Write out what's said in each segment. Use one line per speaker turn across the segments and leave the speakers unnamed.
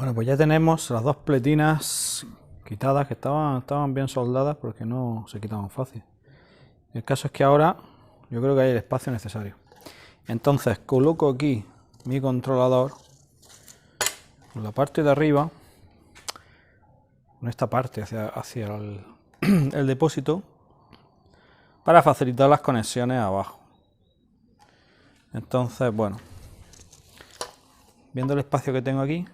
Bueno, pues ya tenemos las dos pletinas quitadas, que estaban bien soldadas porque no se quitaban fácil. El caso es que ahora yo creo que hay el espacio necesario. Entonces coloco aquí mi controlador en la parte de arriba, en esta parte hacia el depósito, para facilitar las conexiones abajo. Entonces, bueno, viendo el espacio que tengo aquí,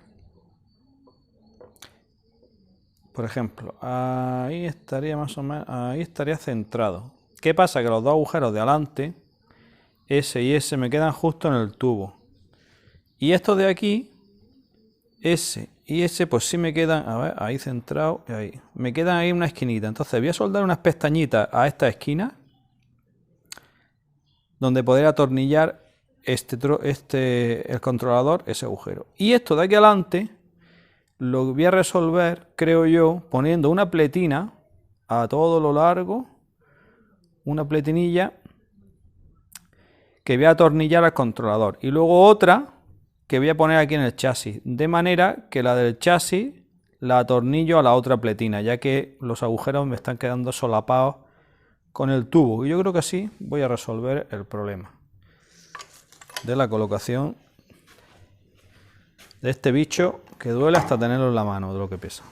por ejemplo, ahí estaría más o menos, ahí estaría centrado. ¿Qué pasa? Que los dos agujeros de adelante, ese y ese, me quedan justo en el tubo. Y estos de aquí, ese y ese, pues sí me quedan, a ver, ahí centrado, y ahí. Me quedan ahí una esquinita. Entonces voy a soldar unas pestañitas a esta esquina, donde poder atornillar el controlador, ese agujero. Y esto de aquí adelante lo voy a resolver, creo yo, poniendo una pletina a todo lo largo, una pletinilla que voy a atornillar al controlador y luego otra que voy a poner aquí en el chasis, de manera que la del chasis la atornillo a la otra pletina, ya que los agujeros me están quedando solapados con el tubo. Y yo creo que así voy a resolver el problema de la colocación de este bicho, que duele hasta tenerlo en la mano de lo que pesa.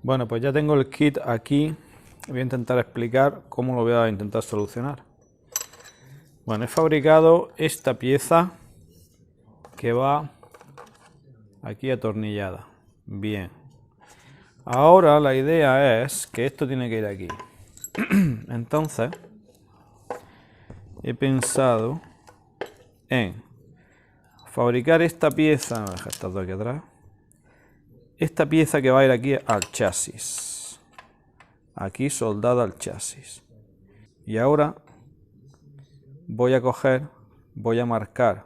Bueno, pues ya tengo el kit aquí. Voy a intentar explicar cómo lo voy a intentar solucionar. Bueno, he fabricado esta pieza que va aquí atornillada. Bien. Ahora la idea es que esto tiene que ir aquí. Entonces, he pensado en fabricar esta pieza. Voy a dejar estas dos aquí atrás. Esta pieza que va a ir aquí al chasis, aquí soldada al chasis. Y ahora voy a coger, voy a marcar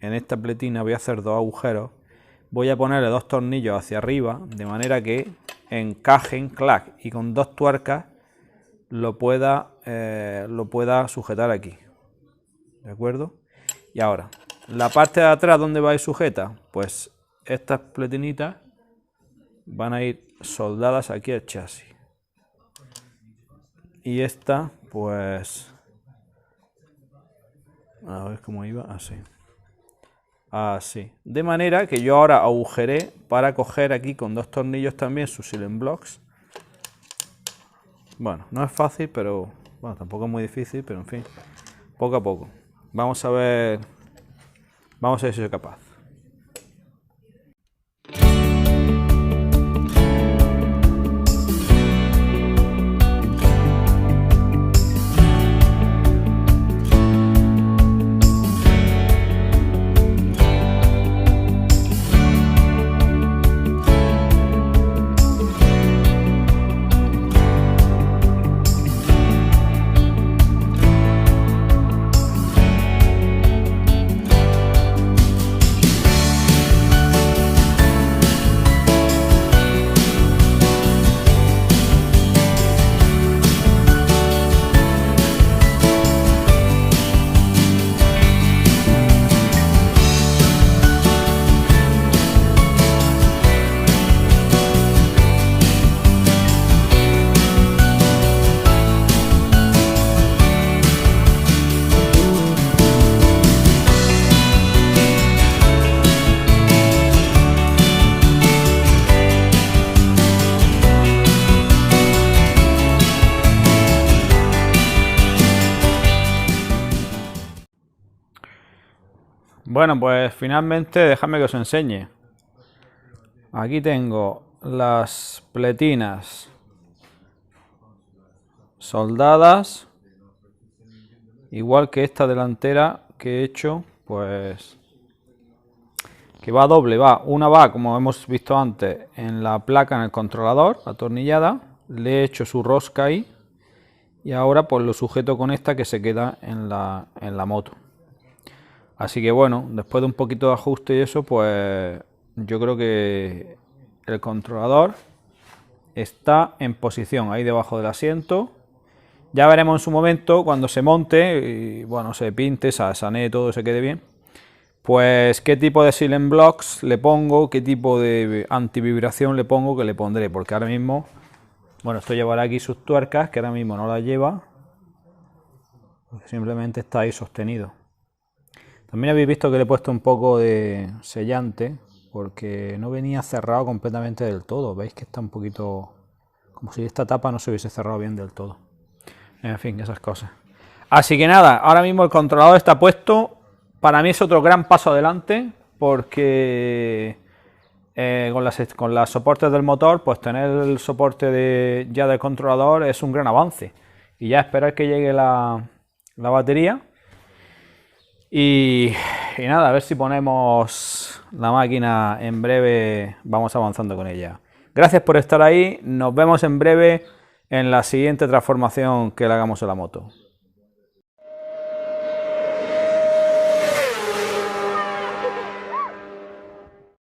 en esta pletina, voy a hacer dos agujeros, voy a ponerle dos tornillos hacia arriba, de manera que encajen, clac, y con dos tuercas lo pueda sujetar aquí. ¿De acuerdo? Y ahora, la parte de atrás, ¿dónde va a ir sujeta? Pues estas pletinitas van a ir soldadas aquí al chasis. Y esta, pues, a ver cómo iba, así. Así. De manera que yo ahora agujeré para coger aquí con dos tornillos también sus silent blocks. Bueno, no es fácil, pero bueno, tampoco es muy difícil, pero en fin, poco a poco. Vamos a ver si soy capaz. Bueno, pues finalmente dejadme que os enseñe. Aquí tengo las pletinas soldadas, igual que esta delantera que he hecho, pues que va doble, una va, como hemos visto antes, en la placa, en el controlador, atornillada, le he hecho su rosca ahí, y ahora pues lo sujeto con esta que se queda en la moto. Así que bueno, después de un poquito de ajuste y eso, pues yo creo que el controlador está en posición ahí debajo del asiento. Ya veremos en su momento cuando se monte y bueno, se pinte, se sanee todo, se quede bien, pues qué tipo de silent blocks le pongo, qué tipo de antivibración le pongo, que le pondré, porque ahora mismo, bueno, esto llevará aquí sus tuercas, que ahora mismo no las lleva, simplemente está ahí sostenido. También habéis visto que le he puesto un poco de sellante, porque no venía cerrado completamente del todo, veis que está un poquito, como si esta tapa no se hubiese cerrado bien del todo. En fin, esas cosas. Así que nada, ahora mismo el controlador está puesto. Para mí es otro gran paso adelante, porque con las soportes del motor, pues tener el soporte ya del controlador es un gran avance. Y ya esperar que llegue la batería. Y nada, a ver si ponemos la máquina en breve, vamos avanzando con ella. Gracias por estar ahí, nos vemos en breve en la siguiente transformación que le hagamos a la moto.